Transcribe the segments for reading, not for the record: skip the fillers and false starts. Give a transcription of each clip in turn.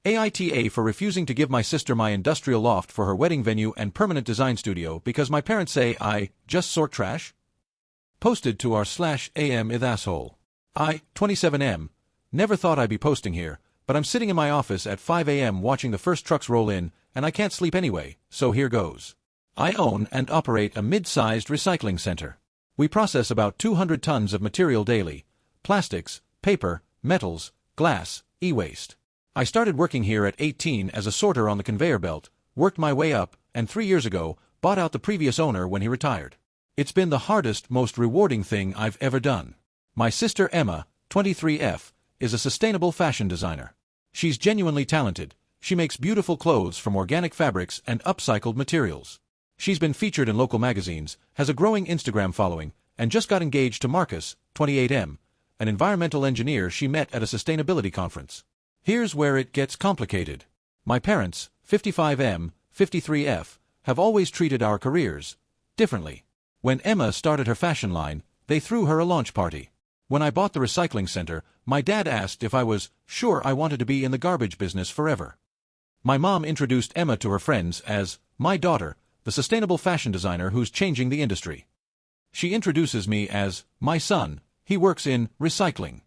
AITA for refusing to give my sister my industrial loft for her wedding venue and permanent design studio because my parents say I just sort trash? Posted to r/am asshole. I, 27M, never thought I'd be posting here, but I'm sitting in my office at 5 a.m. watching the first trucks roll in, and I can't sleep anyway, so here goes. I own and operate a mid-sized recycling center. We process about 200 tons of material daily: plastics, paper, metals, glass, e-waste. I started working here at 18 as a sorter on the conveyor belt, worked my way up, and 3 years ago, bought out the previous owner when he retired. It's been the hardest, most rewarding thing I've ever done. My sister Emma, 23F, is a sustainable fashion designer. She's genuinely talented. She makes beautiful clothes from organic fabrics and upcycled materials. She's been featured in local magazines, has a growing Instagram following, and just got engaged to Marcus, 28M, an environmental engineer she met at a sustainability conference. Here's where it gets complicated. My parents, 55M, 53F, have always treated our careers differently. When Emma started her fashion line, they threw her a launch party. When I bought the recycling center, my dad asked if I was sure I wanted to be in the garbage business forever. My mom introduced Emma to her friends as my daughter, the sustainable fashion designer who's changing the industry. She introduces me as my son. He works in recycling.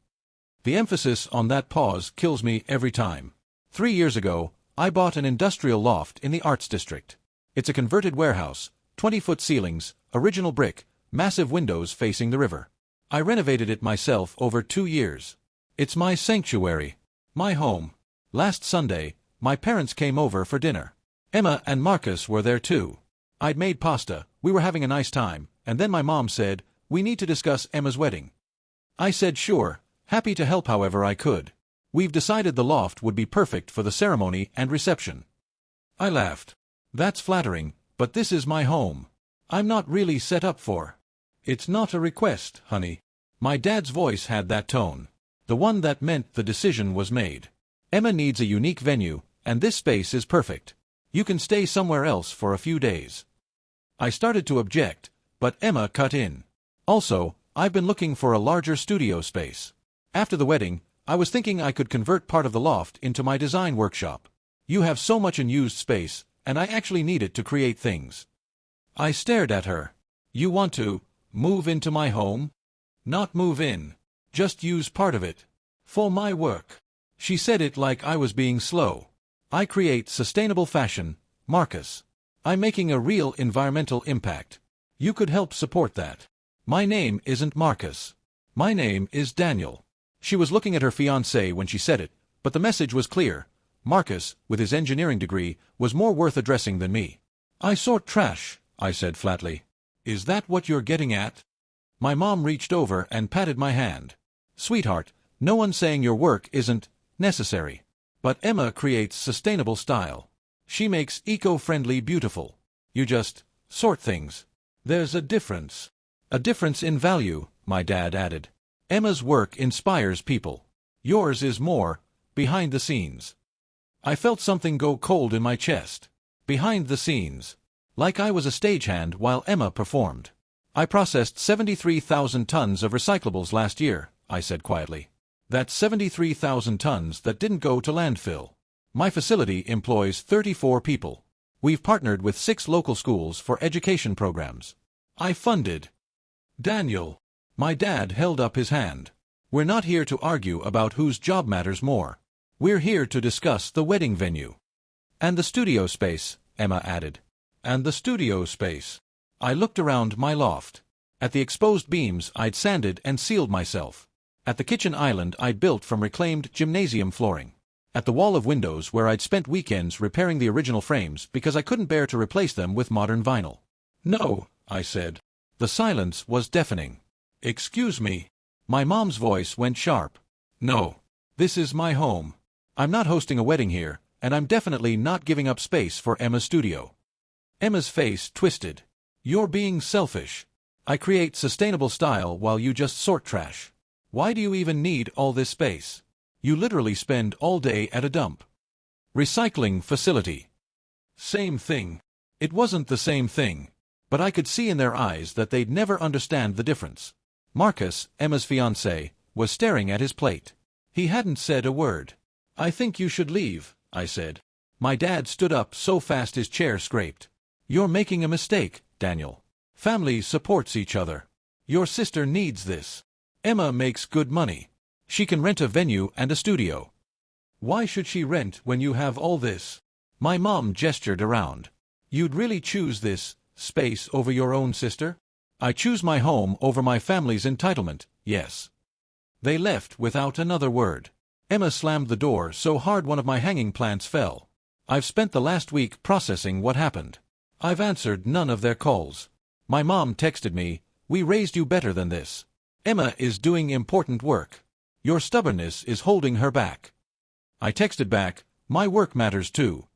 The emphasis on that pause kills me every time. 3 years ago, I bought an industrial loft in the Arts District. It's a converted warehouse, 20-foot ceilings, original brick, massive windows facing the river. I renovated it myself over 2 years. It's my sanctuary, my home. Last Sunday, my parents came over for dinner. Emma and Marcus were there too. I'd made pasta, we were having a nice time, and then my mom said, "We need to discuss Emma's wedding." I said sure, happy to help however I could. We've decided the loft would be perfect for the ceremony and reception. I laughed. That's flattering, but this is my home. I'm not really set up for. It's not a request, honey. My dad's voice had that tone. The one that meant the decision was made. Emma needs a unique venue, and this space is perfect. You can stay somewhere else for a few days. I started to object, but Emma cut in. Also, I've been looking for a larger studio space. After the wedding, I was thinking I could convert part of the loft into my design workshop. You have so much unused space, and I actually need it to create things. I stared at her. You want to move into my home? Not move in. Just use part of it. For my work. She said it like I was being slow. I create sustainable fashion, Marcus. I'm making a real environmental impact. You could help support that. My name isn't Marcus. My name is Daniel. She was looking at her fiancé when she said it, but the message was clear. Marcus, with his engineering degree, was more worth addressing than me. I sort trash, I said flatly. Is that what you're getting at? My mom reached over and patted my hand. Sweetheart, no one's saying your work isn't necessary. But Emma creates sustainable style. She makes eco-friendly beautiful. You just sort things. There's a difference. A difference in value, my dad added. Emma's work inspires people. Yours is more behind the scenes. I felt something go cold in my chest. Behind the scenes. Like I was a stagehand while Emma performed. I processed 73,000 tons of recyclables last year, I said quietly. That's 73,000 tons that didn't go to landfill. My facility employs 34 people. We've partnered with 6 local schools for education programs. I funded. Daniel. My dad held up his hand. We're not here to argue about whose job matters more. We're here to discuss the wedding venue. And the studio space, Emma added. And the studio space. I looked around my loft. At the exposed beams I'd sanded and sealed myself. At the kitchen island I'd built from reclaimed gymnasium flooring. At the wall of windows where I'd spent weekends repairing the original frames because I couldn't bear to replace them with modern vinyl. No, I said. The silence was deafening. Excuse me. My mom's voice went sharp. No. This is my home. I'm not hosting a wedding here, and I'm definitely not giving up space for Emma's studio. Emma's face twisted. You're being selfish. I create sustainable style while you just sort trash. Why do you even need all this space? You literally spend all day at a dump. Recycling facility. Same thing. It wasn't the same thing. But I could see in their eyes that they'd never understand the difference. Marcus, Emma's fiancé, was staring at his plate. He hadn't said a word. I think you should leave, I said. My dad stood up so fast his chair scraped. You're making a mistake, Daniel. Family supports each other. Your sister needs this. Emma makes good money. She can rent a venue and a studio. Why should she rent when you have all this? My mom gestured around. You'd really choose this space over your own sister? I choose my home over my family's entitlement, yes. They left without another word. Emma slammed the door so hard one of my hanging plants fell. I've spent the last week processing what happened. I've answered none of their calls. My mom texted me, "We raised you better than this. Emma is doing important work. Your stubbornness is holding her back." I texted back, "My work matters too."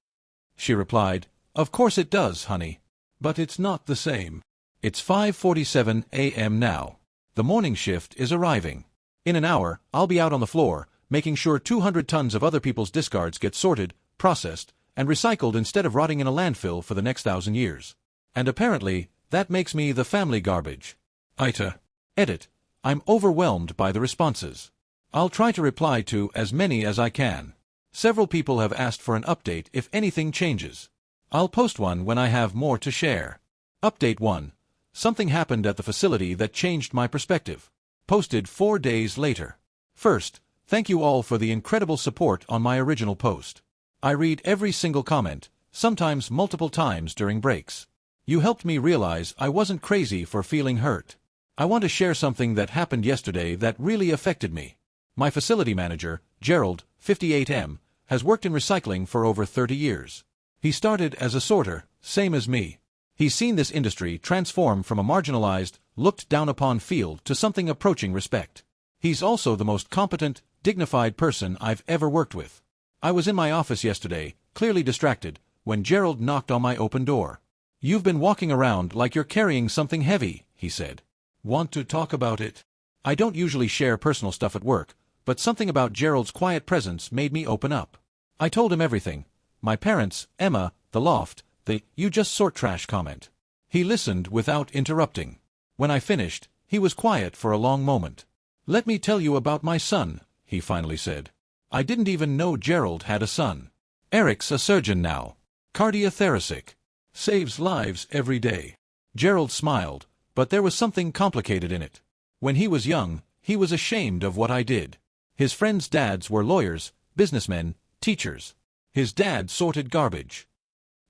She replied, "Of course it does, honey. But it's not the same." It's 5:47 a.m. now. The morning shift is arriving. In an hour, I'll be out on the floor, making sure 200 tons of other people's discards get sorted, processed, and recycled instead of rotting in a landfill for the next 1,000 years. And apparently, that makes me the family garbage. AITA. Edit. I'm overwhelmed by the responses. I'll try to reply to as many as I can. Several people have asked for an update if anything changes. I'll post one when I have more to share. Update 1. Something happened at the facility that changed my perspective. Posted 4 days later. First, thank you all for the incredible support on my original post. I read every single comment, sometimes multiple times during breaks. You helped me realize I wasn't crazy for feeling hurt. I want to share something that happened yesterday that really affected me. My facility manager, Gerald, 58M, has worked in recycling for over 30 years. He started as a sorter, same as me. He's seen this industry transform from a marginalized, looked-down-upon field to something approaching respect. He's also the most competent, dignified person I've ever worked with. I was in my office yesterday, clearly distracted, when Gerald knocked on my open door. "You've been walking around like you're carrying something heavy," he said. "Want to talk about it?" I don't usually share personal stuff at work, but something about Gerald's quiet presence made me open up. I told him everything. My parents, Emma, the loft, the "you just sort trash" comment. He listened without interrupting. When I finished, he was quiet for a long moment. "Let me tell you about my son," he finally said. I didn't even know Gerald had a son. Eric's a surgeon now. Cardiothoracic. Saves lives every day. Gerald smiled, but there was something complicated in it. When he was young, he was ashamed of what I did. His friends' dads were lawyers, businessmen, teachers. His dad sorted garbage.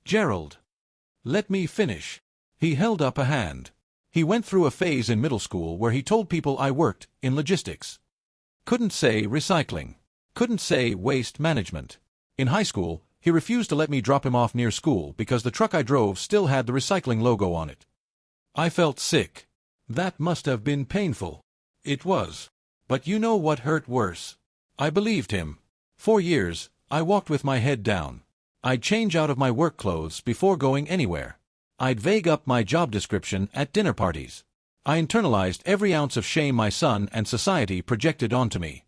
Gerald. Let me finish. He held up a hand. He went through a phase in middle school where he told people I worked in logistics. Couldn't say recycling. Couldn't say waste management. In high school, he refused to let me drop him off near school because the truck I drove still had the recycling logo on it. I felt sick. That must have been painful. It was. But you know what hurt worse? I believed him. For years, I walked with my head down. I'd change out of my work clothes before going anywhere. I'd vague up my job description at dinner parties. I internalized every ounce of shame my son and society projected onto me.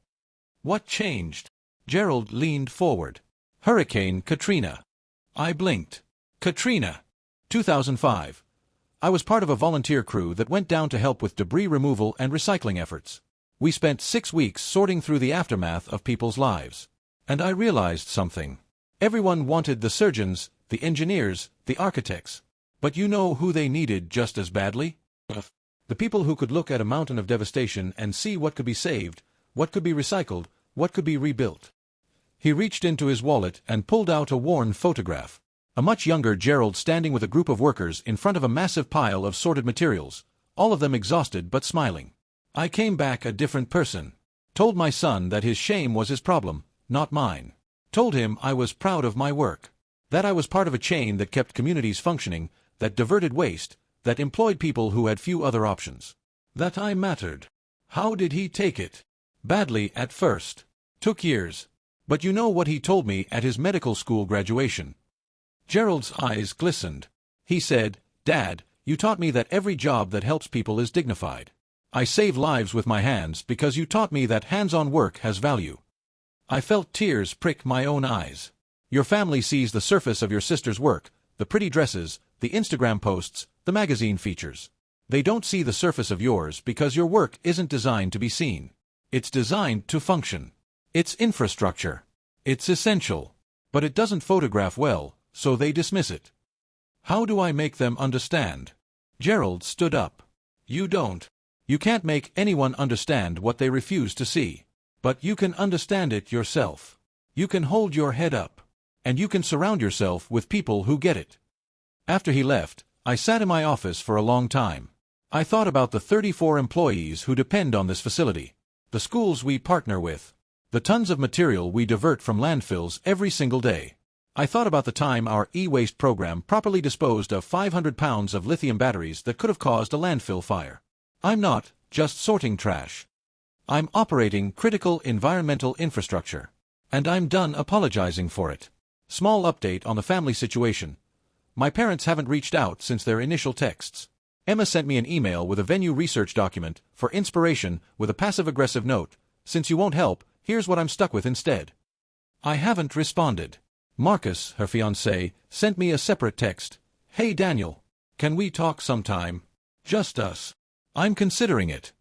What changed? Gerald leaned forward. Hurricane Katrina. I blinked. Katrina. 2005. I was part of a volunteer crew that went down to help with debris removal and recycling efforts. We spent 6 weeks sorting through the aftermath of people's lives. And I realized something. Everyone wanted the surgeons, the engineers, the architects. But you know who they needed just as badly? The people who could look at a mountain of devastation and see what could be saved, what could be recycled, what could be rebuilt. He reached into his wallet and pulled out a worn photograph. A much younger Gerald standing with a group of workers in front of a massive pile of sorted materials, all of them exhausted but smiling. I came back a different person. Told my son that his shame was his problem, not mine. Told him I was proud of my work. That I was part of a chain that kept communities functioning, that diverted waste, that employed people who had few other options. That I mattered. How did he take it? Badly at first. Took years. But you know what he told me at his medical school graduation? Gerald's eyes glistened. He said, "Dad, you taught me that every job that helps people is dignified. I save lives with my hands because you taught me that hands-on work has value." I felt tears prick my own eyes. Your family sees the surface of your sister's work, the pretty dresses, the Instagram posts, the magazine features. They don't see the surface of yours because your work isn't designed to be seen. It's designed to function. It's infrastructure. It's essential. But it doesn't photograph well, so they dismiss it. How do I make them understand? Gerald stood up. You don't. You can't make anyone understand what they refuse to see. But you can understand it yourself. You can hold your head up. And you can surround yourself with people who get it. After he left, I sat in my office for a long time. I thought about the 34 employees who depend on this facility, the schools we partner with, the tons of material we divert from landfills every single day. I thought about the time our e-waste program properly disposed of 500 pounds of lithium batteries that could have caused a landfill fire. I'm not just sorting trash. I'm operating critical environmental infrastructure. And I'm done apologizing for it. Small update on the family situation. My parents haven't reached out since their initial texts. Emma sent me an email with a venue research document for inspiration with a passive-aggressive note. Since you won't help, here's what I'm stuck with instead. I haven't responded. Marcus, her fiancé, sent me a separate text. Hey Daniel, can we talk sometime? Just us. I'm considering it.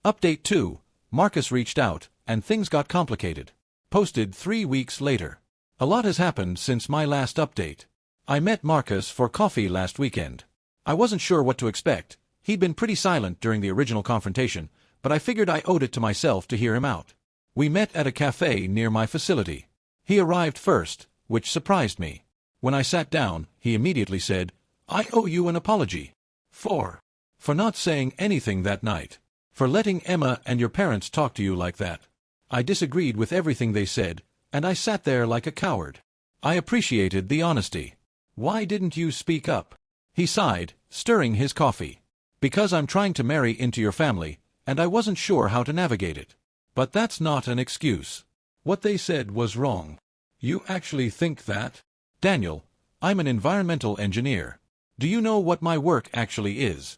Update 2. Marcus reached out, and things got complicated. Posted 3 weeks later. A lot has happened since my last update. I met Marcus for coffee last weekend. I wasn't sure what to expect. He'd been pretty silent during the original confrontation, but I figured I owed it to myself to hear him out. We met at a cafe near my facility. He arrived first, which surprised me. When I sat down, he immediately said, I owe you an apology. For not saying anything that night. For letting Emma and your parents talk to you like that. I disagreed with everything they said, and I sat there like a coward. I appreciated the honesty. Why didn't you speak up? He sighed, stirring his coffee. Because I'm trying to marry into your family, and I wasn't sure how to navigate it. But that's not an excuse. What they said was wrong. You actually think that? Daniel, I'm an environmental engineer. Do you know what my work actually is?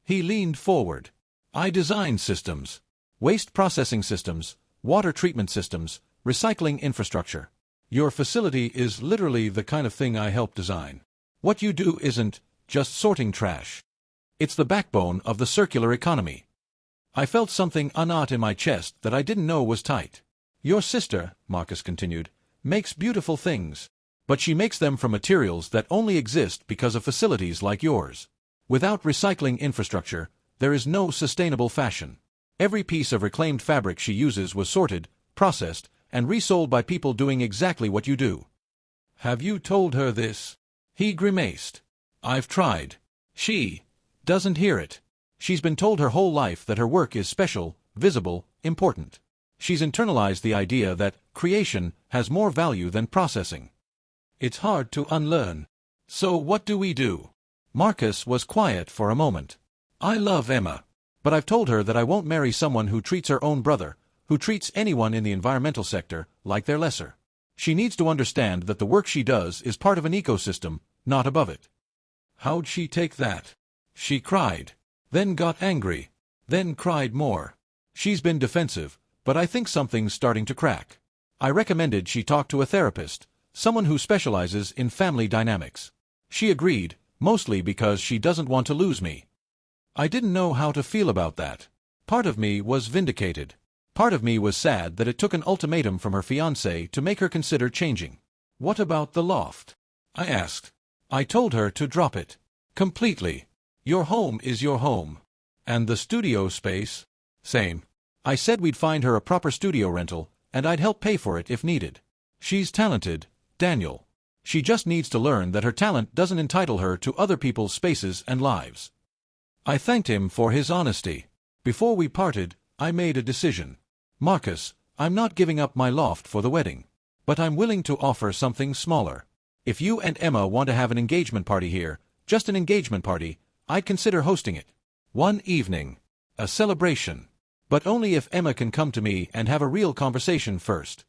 He leaned forward. I design systems. Waste processing systems, water treatment systems, recycling infrastructure. Your facility is literally the kind of thing I help design. What you do isn't just sorting trash. It's the backbone of the circular economy. I felt something unknot in my chest that I didn't know was tight. Your sister, Marcus continued, makes beautiful things, but she makes them from materials that only exist because of facilities like yours. Without recycling infrastructure, there is no sustainable fashion. Every piece of reclaimed fabric she uses was sorted, processed, and resold by people doing exactly what you do. Have you told her this? He grimaced. I've tried. She doesn't hear it. She's been told her whole life that her work is special, visible, important. She's internalized the idea that creation has more value than processing. It's hard to unlearn. So what do we do? Marcus was quiet for a moment. I love Emma, but I've told her that I won't marry someone who treats her own brother, who treats anyone in the environmental sector, like they're lesser. She needs to understand that the work she does is part of an ecosystem, not above it. How'd she take that? She cried, then got angry, then cried more. She's been defensive, but I think something's starting to crack. I recommended she talk to a therapist, someone who specializes in family dynamics. She agreed, mostly because she doesn't want to lose me. I didn't know how to feel about that. Part of me was vindicated. Part of me was sad that it took an ultimatum from her fiancé to make her consider changing. What about the loft? I asked. I told her to drop it. Completely. Your home is your home. And the studio space? Same. I said we'd find her a proper studio rental, and I'd help pay for it if needed. She's talented, Daniel. She just needs to learn that her talent doesn't entitle her to other people's spaces and lives. I thanked him for his honesty. Before we parted, I made a decision. Marcus, I'm not giving up my loft for the wedding. But I'm willing to offer something smaller. If you and Emma want to have an engagement party here, just an engagement party, I'd consider hosting it. One evening. A celebration. But only if Emma can come to me and have a real conversation first.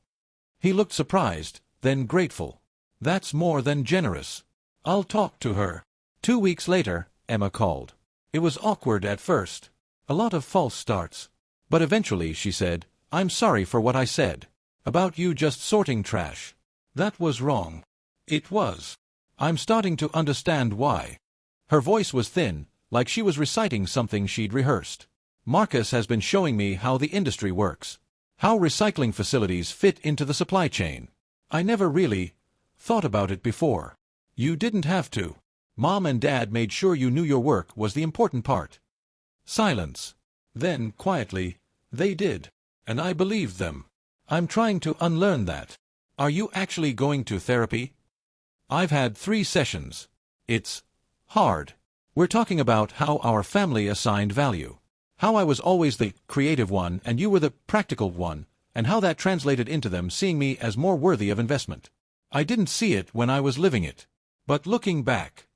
He looked surprised, then grateful. That's more than generous. I'll talk to her. 2 weeks later, Emma called. It was awkward at first. A lot of false starts. But eventually she said, I'm sorry for what I said. About you just sorting trash. That was wrong. It was. I'm starting to understand why. Her voice was thin, like she was reciting something she'd rehearsed. Marcus has been showing me how the industry works. How recycling facilities fit into the supply chain. I never really thought about it before. You didn't have to. Mom and Dad made sure you knew your work was the important part. Silence. Then, quietly, they did. And I believed them. I'm trying to unlearn that. Are you actually going to therapy? I've had 3 sessions. It's hard. We're talking about how our family assigned value. How I was always the creative one and you were the practical one, and how that translated into them seeing me as more worthy of investment. I didn't see it when I was living it. But looking back.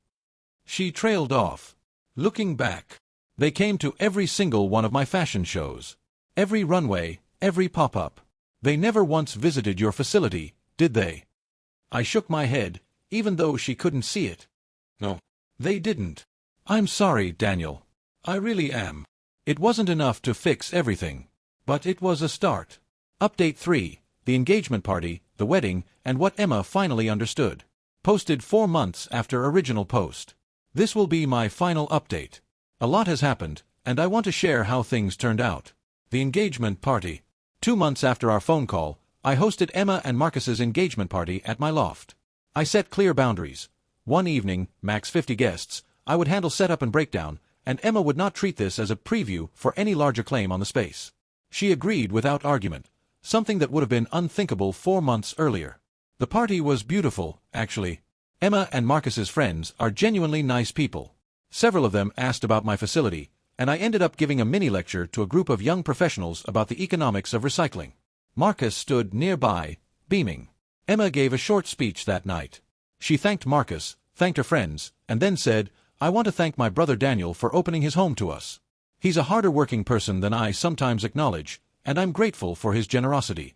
She trailed off. Looking back. They came to every single one of my fashion shows. Every runway, every pop-up. They never once visited your facility, did they? I shook my head, even though she couldn't see it. No, they didn't. I'm sorry, Daniel. I really am. It wasn't enough to fix everything. But it was a start. Update 3, the engagement party, the wedding, and what Emma finally understood. Posted 4 months after original post. This will be my final update. A lot has happened, and I want to share how things turned out. The engagement party. 2 months after our phone call, I hosted Emma and Marcus's engagement party at my loft. I set clear boundaries. One evening, max 50 guests, I would handle setup and breakdown, and Emma would not treat this as a preview for any larger claim on the space. She agreed without argument, something that would have been unthinkable 4 months earlier. The party was beautiful, actually. Emma and Marcus's friends are genuinely nice people. Several of them asked about my facility, and I ended up giving a mini-lecture to a group of young professionals about the economics of recycling. Marcus stood nearby, beaming. Emma gave a short speech that night. She thanked Marcus, thanked her friends, and then said, "I want to thank my brother Daniel for opening his home to us. He's a harder working person than I sometimes acknowledge, and I'm grateful for his generosity."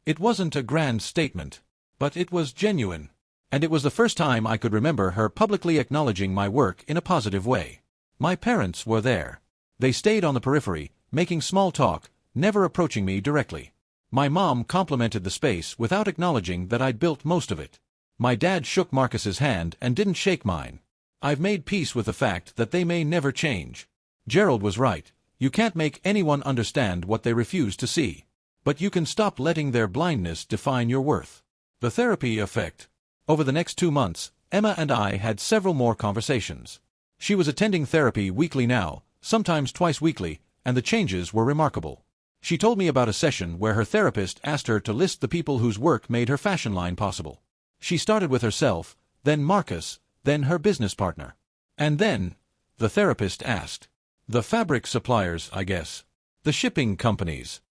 It wasn't a grand statement, but it was genuine. And it was the first time I could remember her publicly acknowledging my work in a positive way. My parents were there. They stayed on the periphery, making small talk, never approaching me directly. My mom complimented the space without acknowledging that I'd built most of it. My dad shook Marcus's hand and didn't shake mine. I've made peace with the fact that they may never change. Gerald was right. You can't make anyone understand what they refuse to see. But you can stop letting their blindness define your worth. The therapy effect. Over the next 2 months, Emma and I had several more conversations. She was attending therapy weekly now, sometimes twice weekly, and the changes were remarkable. She told me about a session where her therapist asked her to list the people whose work made her fashion line possible. She started with herself, then Marcus, then her business partner. And then, the therapist asked, the fabric suppliers, I guess. The shipping companies.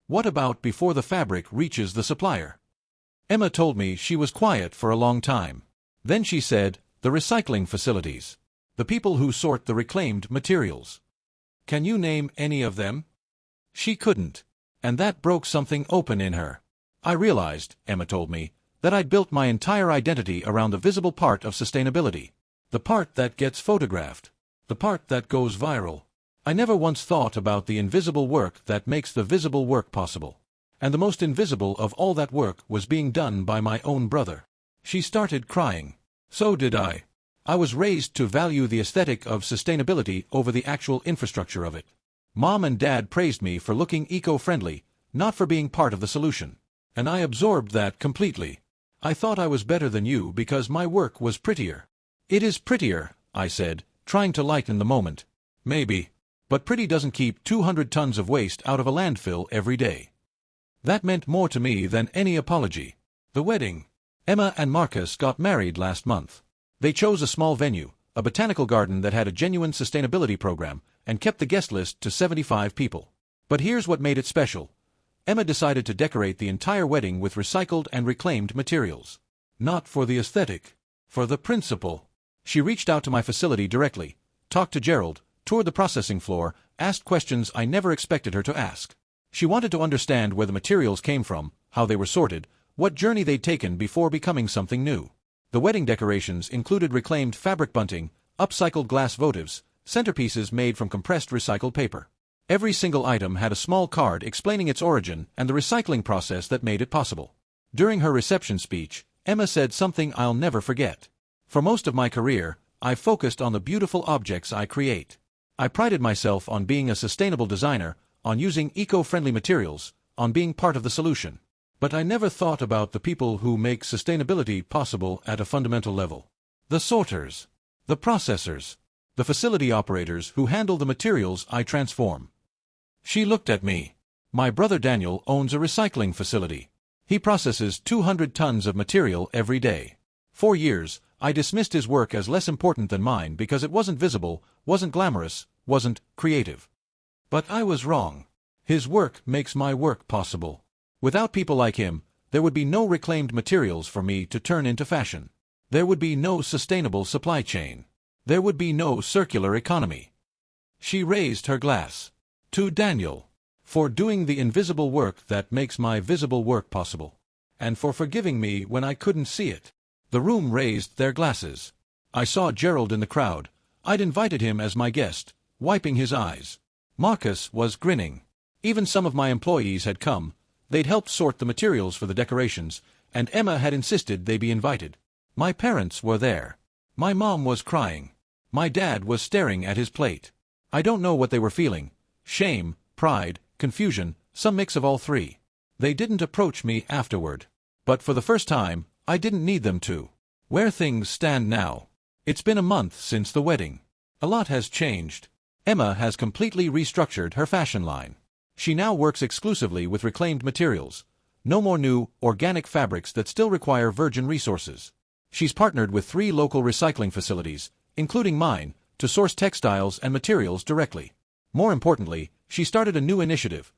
What about before the fabric reaches the supplier? Emma told me she was quiet for a long time. Then she said, the recycling facilities. The people who sort the reclaimed materials. Can you name any of them? She couldn't. And that broke something open in her. I realized, Emma told me, that I'd built my entire identity around the visible part of sustainability. The part that gets photographed. The part that goes viral. I never once thought about the invisible work that makes the visible work possible. And the most invisible of all that work was being done by my own brother. She started crying. So did I. I was raised to value the aesthetic of sustainability over the actual infrastructure of it. Mom and Dad praised me for looking eco-friendly, not for being part of the solution. And I absorbed that completely. I thought I was better than you because my work was prettier. It is prettier, I said, trying to lighten the moment. Maybe. But pretty doesn't keep 200 tons of waste out of a landfill every day. That meant more to me than any apology. The wedding. Emma and Marcus got married last month. They chose a small venue, a botanical garden that had a genuine sustainability program, and kept the guest list to 75 people. But here's what made it special. Emma decided to decorate the entire wedding with recycled and reclaimed materials. Not for the aesthetic. For the principle. She reached out to my facility directly, talked to Gerald, toured the processing floor, asked questions I never expected her to ask. She wanted to understand where the materials came from, how they were sorted, what journey they'd taken before becoming something new. The wedding decorations included reclaimed fabric bunting, upcycled glass votives, centerpieces made from compressed recycled paper. Every single item had a small card explaining its origin and the recycling process that made it possible. During her reception speech, Emma said something I'll never forget. For most of my career, I focused on the beautiful objects I create. I prided myself on being a sustainable designer, on using eco-friendly materials, on being part of the solution. But I never thought about the people who make sustainability possible at a fundamental level. The sorters, the processors, the facility operators who handle the materials I transform. She looked at me. My brother Daniel owns a recycling facility. He processes 200 tons of material every day. For years, I dismissed his work as less important than mine because it wasn't visible, wasn't glamorous, wasn't creative. But I was wrong. His work makes my work possible. Without people like him, there would be no reclaimed materials for me to turn into fashion. There would be no sustainable supply chain. There would be no circular economy. She raised her glass. To Daniel. For doing the invisible work that makes my visible work possible. And for forgiving me when I couldn't see it. The room raised their glasses. I saw Gerald in the crowd. I'd invited him as my guest, wiping his eyes. Marcus was grinning. Even some of my employees had come. They'd helped sort the materials for the decorations, and Emma had insisted they be invited. My parents were there. My mom was crying. My dad was staring at his plate. I don't know what they were feeling. Shame, pride, confusion, some mix of all three. They didn't approach me afterward. But for the first time, I didn't need them to. Where things stand now. It's been a month since the wedding. A lot has changed. Emma has completely restructured her fashion line. She now works exclusively with reclaimed materials. No more new, organic fabrics that still require virgin resources. She's partnered with 3 local recycling facilities, including mine, to source textiles and materials directly. More importantly, she started a new initiative.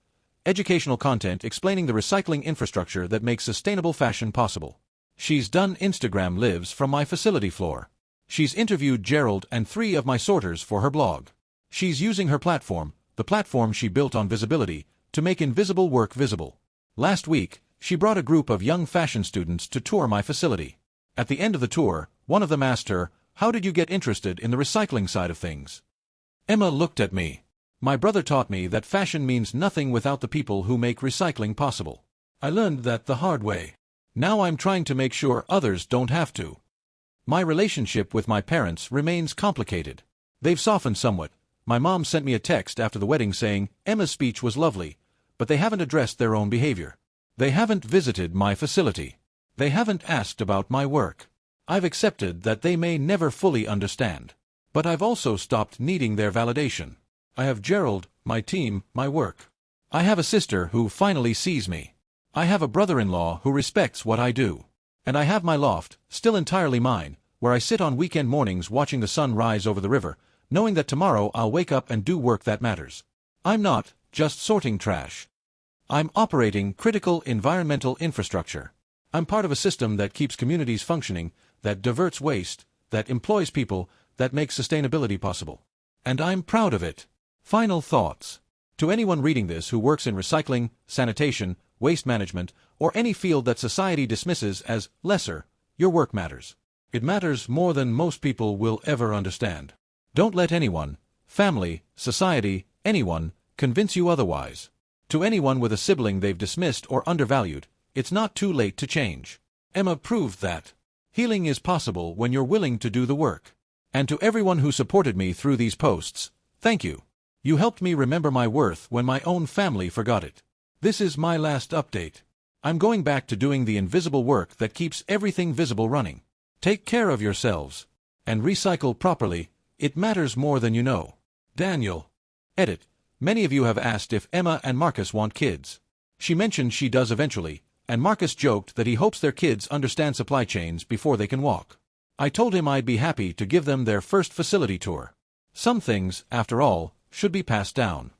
Educational content explaining the recycling infrastructure that makes sustainable fashion possible. She's done Instagram lives from my facility floor. She's interviewed Gerald and 3 of my sorters for her blog. She's using her platform, the platform she built on visibility, to make invisible work visible. Last week, she brought a group of young fashion students to tour my facility. At the end of the tour, one of them asked her, "How did you get interested in the recycling side of things?" Emma looked at me. My brother taught me that fashion means nothing without the people who make recycling possible. I learned that the hard way. Now I'm trying to make sure others don't have to. My relationship with my parents remains complicated. They've softened somewhat. My mom sent me a text after the wedding saying, "Emma's speech was lovely," but they haven't addressed their own behavior. They haven't visited my facility. They haven't asked about my work. I've accepted that they may never fully understand. But I've also stopped needing their validation. I have Gerald, my team, my work. I have a sister who finally sees me. I have a brother-in-law who respects what I do. And I have my loft, still entirely mine, where I sit on weekend mornings watching the sun rise over the river, knowing that tomorrow I'll wake up and do work that matters. I'm not just sorting trash. I'm operating critical environmental infrastructure. I'm part of a system that keeps communities functioning, that diverts waste, that employs people, that makes sustainability possible. And I'm proud of it. Final thoughts. To anyone reading this who works in recycling, sanitation, waste management, or any field that society dismisses as lesser, your work matters. It matters more than most people will ever understand. Don't let anyone, family, society, anyone, convince you otherwise. To anyone with a sibling they've dismissed or undervalued, it's not too late to change. Emma proved that. Healing is possible when you're willing to do the work. And to everyone who supported me through these posts, thank you. You helped me remember my worth when my own family forgot it. This is my last update. I'm going back to doing the invisible work that keeps everything visible running. Take care of yourselves. And recycle properly. It matters more than you know. Daniel. Edit. Many of you have asked if Emma and Marcus want kids. She mentioned she does eventually, and Marcus joked that he hopes their kids understand supply chains before they can walk. I told him I'd be happy to give them their first facility tour. Some things, after all, should be passed down.